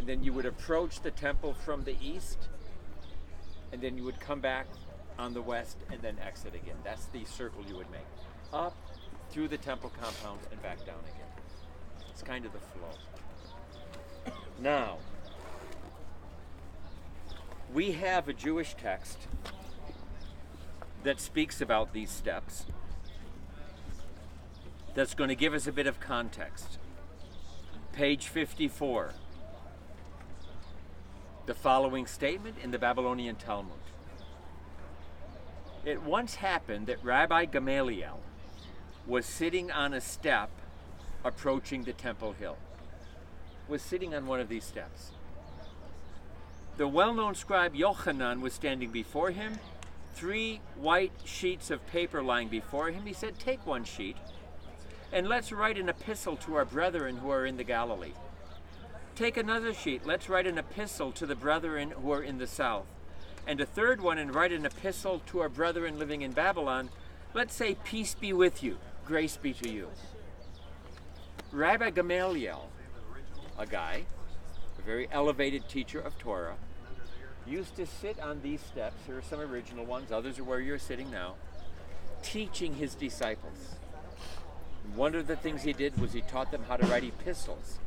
and then you would approach the temple from the east, and then you would come back on the west and then exit again. That's the circle you would make. Up, through the temple compound, and back down again. It's kind of the flow. Now, we have a Jewish text that speaks about these steps that's going to give us a bit of context. Page 54. The following statement in the Babylonian Talmud. It once happened that Rabbi Gamaliel was sitting on a step approaching the Temple Hill. Was sitting on one of these steps. The well-known scribe Yochanan was standing before him, 3 white sheets of paper lying before him. He said, "Take one sheet, and let's write an epistle to our brethren who are in the Galilee. Take another sheet, let's write an epistle to the brethren who are in the south. And a third one, and write an epistle to our brethren living in Babylon. Let's say, peace be with you, grace be to you." Rabbi Gamaliel, a guy, a very elevated teacher of Torah, used to sit on these steps. Here are some original ones, others are where you're sitting now, teaching his disciples. One of the things he did was he taught them how to write epistles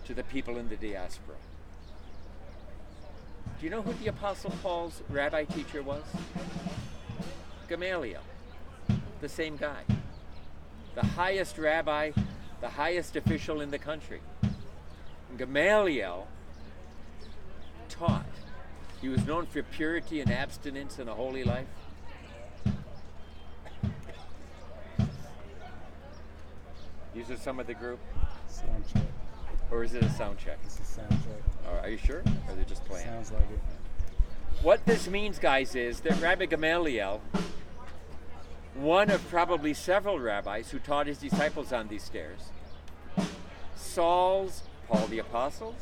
to the people in the diaspora. Do you know who the Apostle Paul's rabbi teacher was? Gamaliel, the same guy. The highest rabbi, the highest official in the country. And Gamaliel taught. He was known for purity and abstinence and a holy life. These are some of the group? Sound check. Or is it a sound check? It's a sound check. All right, are you sure? Or are they just playing? Sounds like it. What this means, guys, is that Rabbi Gamaliel, one of probably several rabbis who taught his disciples on these stairs, Saul's, Paul the Apostle's,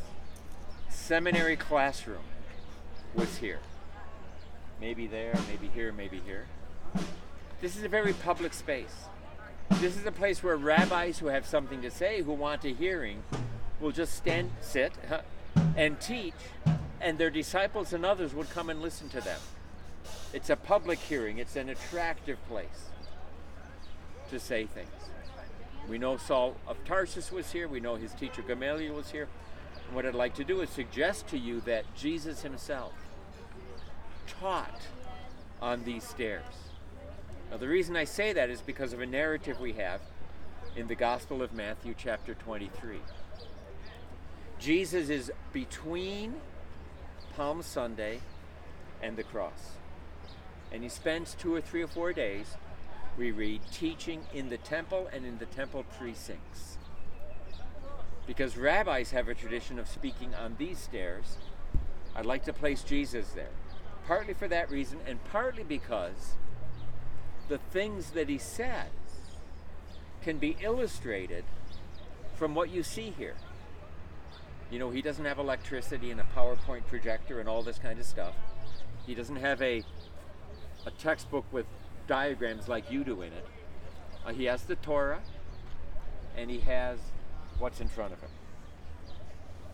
seminary classroom was here. Maybe there, maybe here, maybe here. This is a very public space. This is a place where rabbis who have something to say, who want a hearing, will just sit, and teach, and their disciples and others would come and listen to them. It's a public hearing. It's an attractive place to say things. We know Saul of Tarsus was here. We know his teacher Gamaliel was here. And what I'd like to do is suggest to you that Jesus himself taught on these stairs. Now, the reason I say that is because of a narrative we have in the Gospel of Matthew, chapter 23. Jesus is between Palm Sunday and the cross. And he spends 2 or 3 or 4 days, we read, teaching in the temple and in the temple precincts. Because rabbis have a tradition of speaking on these stairs, I'd like to place Jesus there. Partly for that reason, and partly because the things that he says can be illustrated from what you see here. You know, he doesn't have electricity and a PowerPoint projector and all this kind of stuff. He doesn't have a textbook with diagrams like you do in it. He has the Torah, and he has what's in front of him.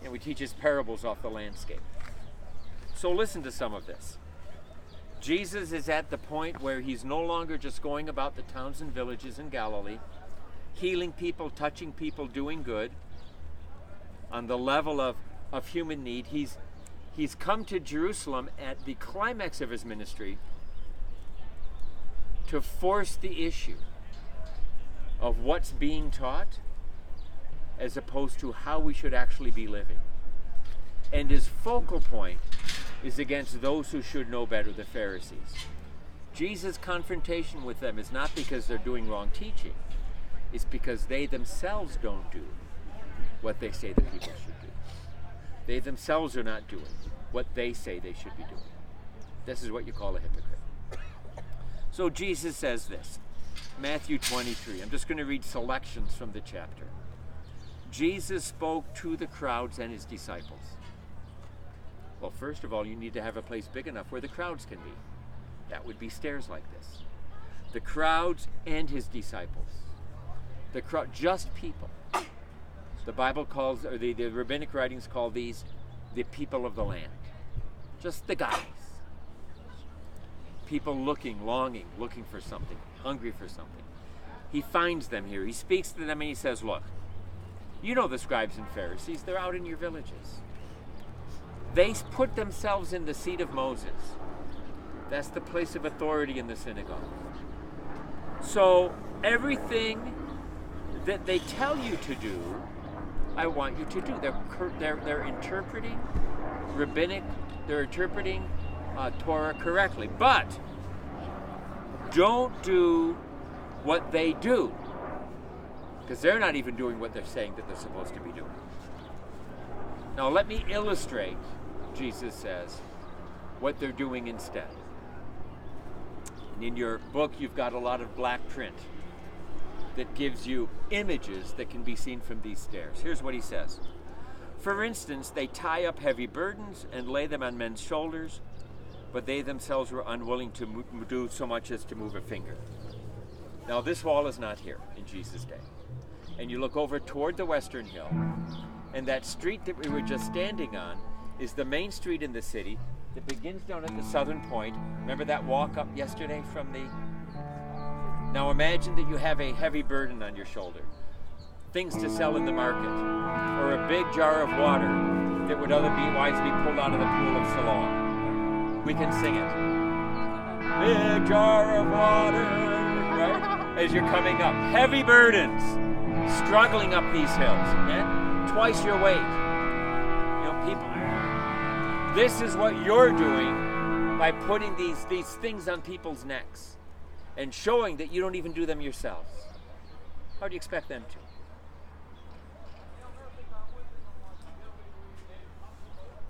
And we teach his parables off the landscape. So listen to some of this. Jesus is at the point where he's no longer just going about the towns and villages in Galilee, healing people, touching people, doing good on the level of human need. He's come to Jerusalem at the climax of his ministry to force the issue of what's being taught as opposed to how we should actually be living. And his focal point is against those who should know better, the Pharisees. Jesus' confrontation with them is not because they're doing wrong teaching. It's because they themselves don't do what they say the people should do. They themselves are not doing what they say they should be doing. This is what you call a hypocrite. So Jesus says this, Matthew 23. I'm just going to read selections from the chapter. Jesus spoke to the crowds and his disciples. Well, first of all, you need to have a place big enough where the crowds can be. That would be stairs like this. The crowds and his disciples. The crowd, just people. The Bible calls, or the rabbinic writings call these the people of the land. Just the guys. People looking, longing, looking for something, hungry for something. He finds them here. He speaks to them and he says, look, you know the scribes and Pharisees, they're out in your villages. They put themselves in the seat of Moses. That's the place of authority in the synagogue. So everything that they tell you to do, I want you to do. They're interpreting rabbinic, they're interpreting Torah correctly. But don't do what they do, because they're not even doing what they're saying that they're supposed to be doing. Now let me illustrate, Jesus says, what they're doing instead. And in your book, you've got a lot of black print that gives you images that can be seen from these stairs. Here's what he says. For instance, they tie up heavy burdens and lay them on men's shoulders, but they themselves were unwilling to do so much as to move a finger. Now this wall is not here in Jesus' day. And you look over toward the Western Hill, and that street that we were just standing on is the main street in the city that begins down at the southern point. Remember that walk up yesterday from the... Now imagine that you have a heavy burden on your shoulder, things to sell in the market, or a big jar of water that would otherwise be pulled out of the pool of Siloam. We can sing it. Big jar of water, right? As you're coming up. Heavy burdens, struggling up these hills, and twice your weight. You know, people, this is what you're doing by putting these things on people's necks and showing that you don't even do them yourselves. How do you expect them to?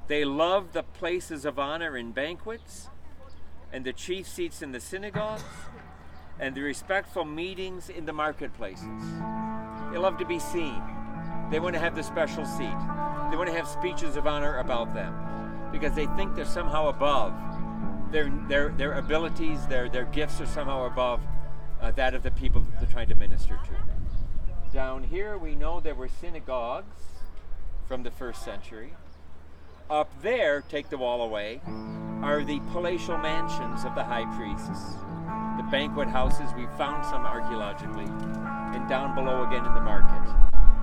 They love the places of honor in banquets and the chief seats in the synagogues and the respectful meetings in the marketplaces. They love to be seen. They want to have the special seat. They want to have speeches of honor about them because they think they're somehow above. Their abilities, their gifts are somehow above that of the people that they're trying to minister to. Down here we know there were synagogues from the first century. Up there, take the wall away, are the palatial mansions of the high priests, the banquet houses. We found some archaeologically, and down below again in the market.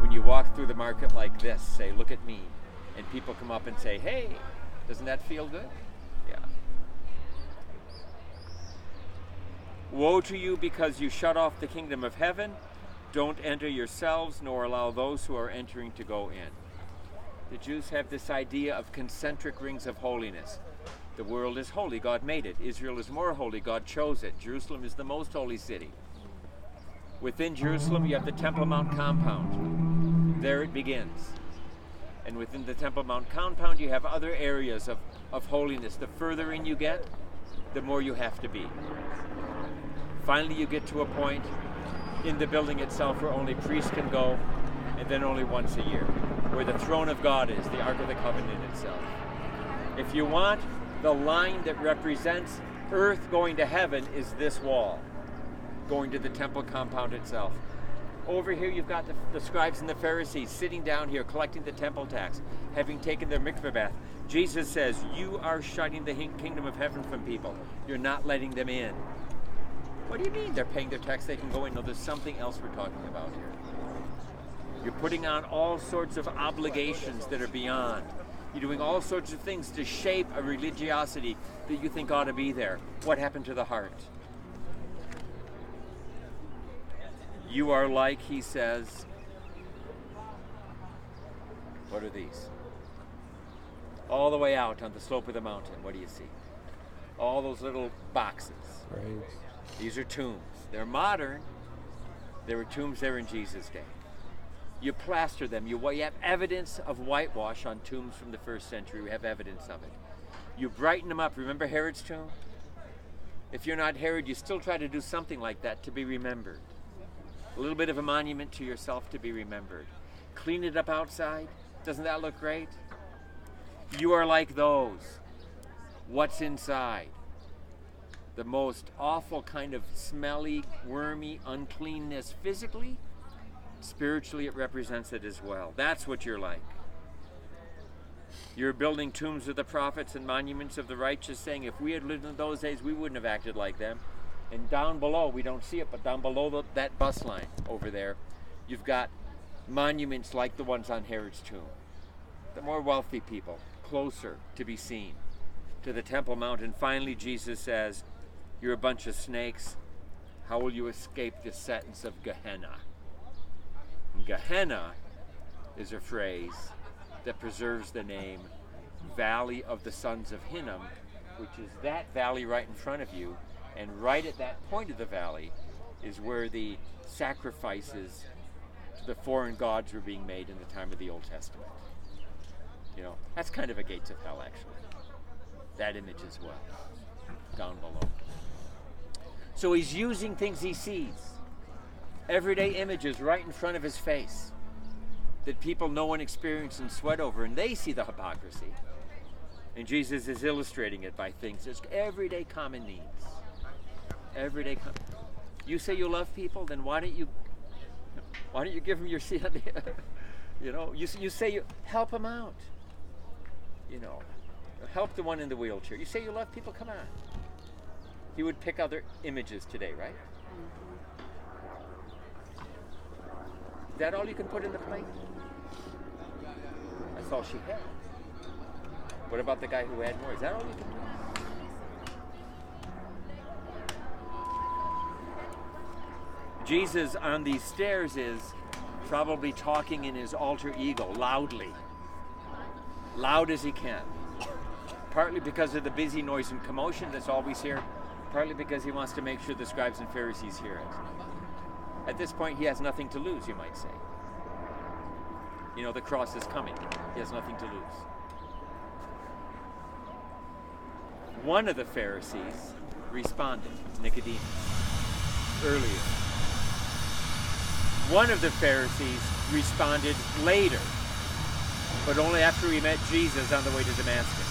When you walk through the market like this, say, look at me, and people come up and say, hey, doesn't that feel good? Yeah. Woe to you because you shut off the kingdom of heaven. Don't enter yourselves, nor allow those who are entering to go in. The Jews have this idea of concentric rings of holiness. The world is holy, God made it. Israel is more holy, God chose it. Jerusalem is the most holy city. Within Jerusalem, you have the Temple Mount compound. There it begins. And within the Temple Mount compound, you have other areas of holiness. The further in you get, the more you have to be. Finally, you get to a point in the building itself where only priests can go, and then only once a year, where the throne of God is, the Ark of the Covenant itself. If you want, the line that represents earth going to heaven is this wall, going to the temple compound itself. Over here you've got the scribes and the Pharisees sitting down here collecting the temple tax, having taken their mikveh bath. Jesus says, you are shutting the kingdom of heaven from people. You're not letting them in. What do you mean they're paying their tax, they can go in? No, there's something else we're talking about here. You're putting on all sorts of obligations that are beyond. You're doing all sorts of things to shape a religiosity that you think ought to be there. What happened to the heart? You are like, he says, what are these? All the way out on the slope of the mountain, what do you see? All those little boxes. Right. These are tombs. They're modern. There were tombs there in Jesus' day. You plaster them. You have evidence of whitewash on tombs from the first century. We have evidence of it. You brighten them up. Remember Herod's tomb? If you're not Herod, you still try to do something like that to be remembered. A little bit of a monument to yourself to be remembered. Clean it up outside. Doesn't that look great? You are like those. What's inside? The most awful kind of smelly, wormy uncleanness physically Spiritually, it represents it as well. That's what you're like. You're building tombs of the prophets and monuments of the righteous, saying, if we had lived in those days, we wouldn't have acted like them. And down below, we don't see it, but down below that bus line over there, you've got monuments like the ones on Herod's tomb. The more wealthy people, closer to be seen to the Temple Mount. And finally, Jesus says, you're a bunch of snakes. How will you escape the sentence of Gehenna? And Gehenna is a phrase that preserves the name Valley of the Sons of Hinnom, which is that valley right in front of you. And right at that point of the valley is where the sacrifices to the foreign gods were being made in the time of the Old Testament. You know, that's kind of a gates of hell, actually. That image as well, down below. So he's using things he sees, everyday images right in front of his face that people know and experience and sweat over, and they see the hypocrisy. And Jesus is illustrating it by things, just everyday common needs. Everyday common. You say you love people, then why don't you give them your seat? You know, you say you help them out. You know, help the one in the wheelchair. You say you love people, come on. He would pick other images today, right? Is that all you can put in the plate? That's all she had. What about the guy who had more? Is that all you can do? Jesus on these stairs is probably talking in his alter ego loudly. Loud as he can. Partly because of the busy noise and commotion that's always here. Partly because he wants to make sure the scribes and Pharisees hear it. At this point, he has nothing to lose, you might say. You know, the cross is coming. He has nothing to lose. One of the Pharisees responded, Nicodemus, earlier. One of the Pharisees responded later, but only after he met Jesus on the way to Damascus.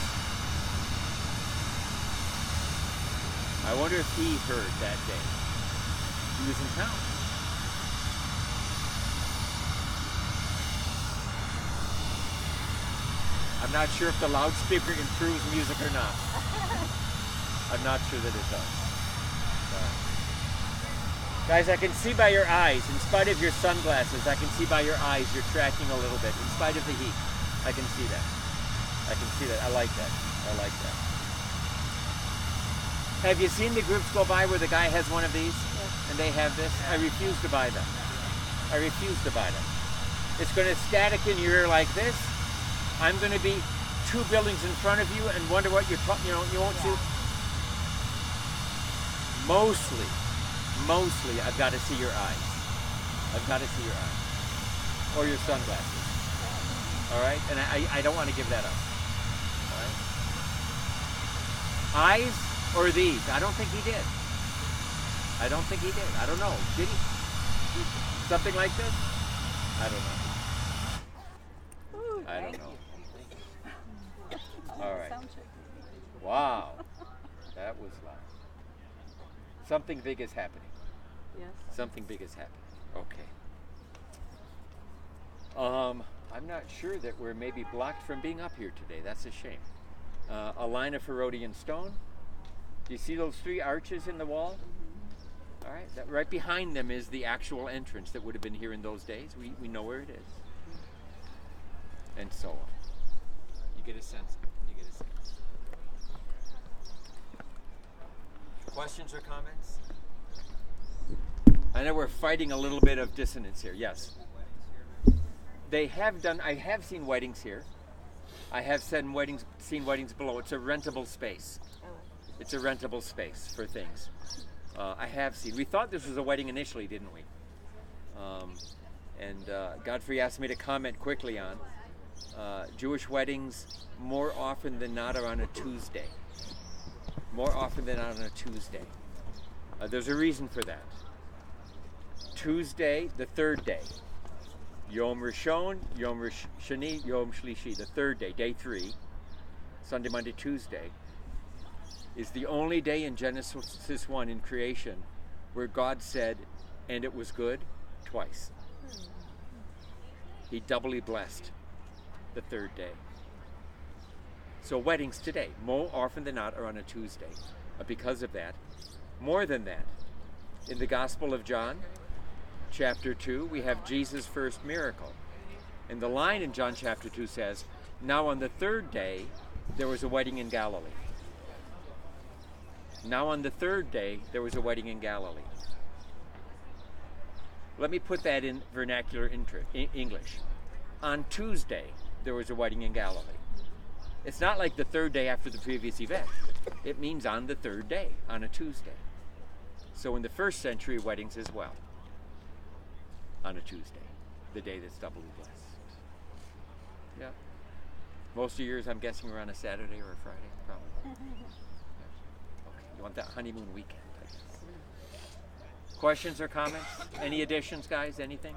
I wonder if he heard that day. He was in town. I'm not sure if the loudspeaker improves music or not. I'm not sure that it does. Guys, I can see by your eyes, in spite of your sunglasses, I can see by your eyes you're tracking a little bit. In spite of the heat, I can see that. I can see that. I like that. I like that. Have you seen the groups go by where the guy has one of these? Yes. And they have this? I refuse to buy them. I refuse to buy them. It's going to static in your ear like this. I'm going to be 2 buildings in front of you and wonder what you won't see. Mostly, I've got to see your eyes. I've got to see your eyes. Or your sunglasses. All right? And I don't want to give that up. All right? Eyes or these? I don't think he did. I don't think he did. I don't know. Did he? Something like this? I don't know. Ooh, I don't thank know. you. All right. Sound check. Wow. That was loud. Something big is happening. Yes. Something big is happening. Okay. I'm not sure that we're maybe blocked from being up here today. That's a shame. A line of Herodian stone. Do you see those 3 arches in the wall? Mm-hmm. All right. Right behind them is the actual entrance that would have been here in those days. We know where it is. And so on. You get a sense. You get a sense. Questions or comments? I know we're fighting a little bit of dissonance here. Yes. They have done. I have seen weddings here. I have seen weddings below. It's a rentable space. It's a rentable space for things. I have seen. We thought this was a wedding initially, didn't we? Godfrey asked me to comment quickly on Jewish weddings more often than not are on a Tuesday. More often than not on a Tuesday. There's a reason for that. Tuesday, the 3rd day. Yom Rishon, Yom Shani, Yom Shlishi, the 3rd day, day 3, Sunday, Monday, Tuesday, is the only day in Genesis 1 in creation where God said, and it was good, twice. He doubly blessed the third day. So weddings today, more often than not, are on a Tuesday. Because of that, more than that, in the Gospel of John, chapter 2, we have Jesus' first miracle. And the line in John chapter 2 says, "Now on the third day, there was a wedding in Galilee." Now on the third day, there was a wedding in Galilee. Let me put that in vernacular English. On Tuesday, there was a wedding in Galilee. It's not like the third day after the previous event. It means on the third day, on a Tuesday. So in the first century, weddings as well, on a Tuesday, the day that's doubly blessed. Yeah. Most of yours, I'm guessing, are on a Saturday or a Friday, probably. Yeah. Okay. You want that honeymoon weekend, I guess. Questions or comments? Any additions, guys? Anything?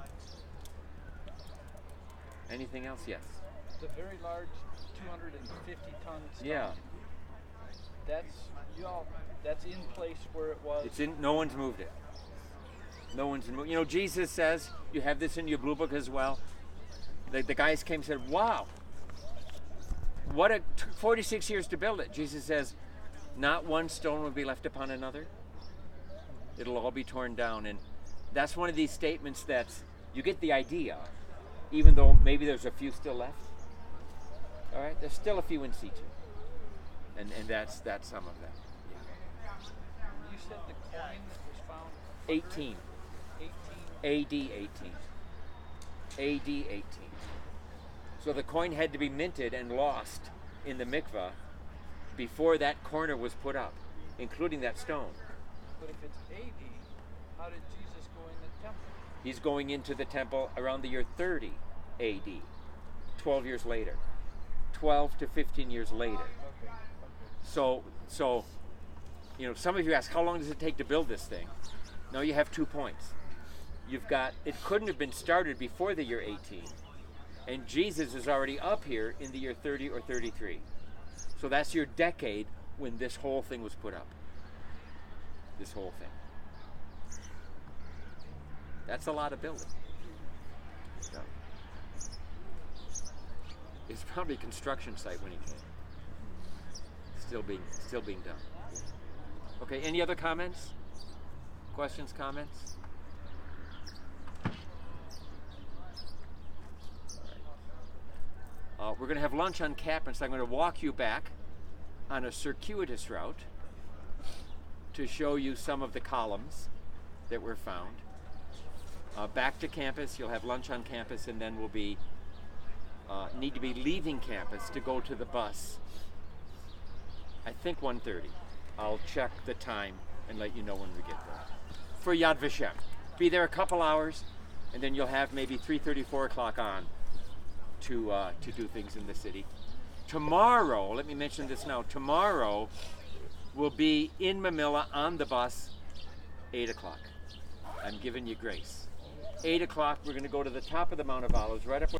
Anything else? Yes. The very large 250-ton stone. Yeah. That's in place where it was. It's in. No one's moved it. No one's moved. You know, Jesus says, you have this in your blue book as well. The guys came and said, "Wow, what it took 46 years to build it." Jesus says, "Not one stone will be left upon another. It'll all be torn down." And that's one of these statements that's, you get the idea, even though maybe there's a few still left. All right, there's still a few in situ, and that's some of them. You said the coin that was found. 18. 18. AD 18. AD 18. So the coin had to be minted and lost in the mikvah before that corner was put up, including that stone. But if it's AD, how did Jesus go in the temple? He's going into the temple around the year 30 AD, 12 years later. 12 to 15 years later. Okay. So, you know, some of you ask, how long does it take to build this thing? Now you have 2 points. You've got, it couldn't have been started before the year 18. And Jesus is already up here in the year 30 or 33. So that's your decade when this whole thing was put up. This whole thing. That's a lot of building. So, it's probably a construction site when he came. Still being done. Okay, any other comments? Questions, comments? All right. We're going to have lunch on campus. I'm going to walk you back on a circuitous route to show you some of the columns that were found. Back to campus, you'll have lunch on campus, and then we'll be need to be leaving campus to go to the bus. I think 1:30. I'll check the time and let you know when we get there. For Yad Vashem. Be there a couple hours, and then you'll have maybe 3:30, 4 o'clock on to do things in the city. Tomorrow, let me mention this now, tomorrow we'll be in Mamilla on the bus, 8 o'clock. I'm giving you grace. 8 o'clock, we're going to go to the top of the Mount of Olives, right up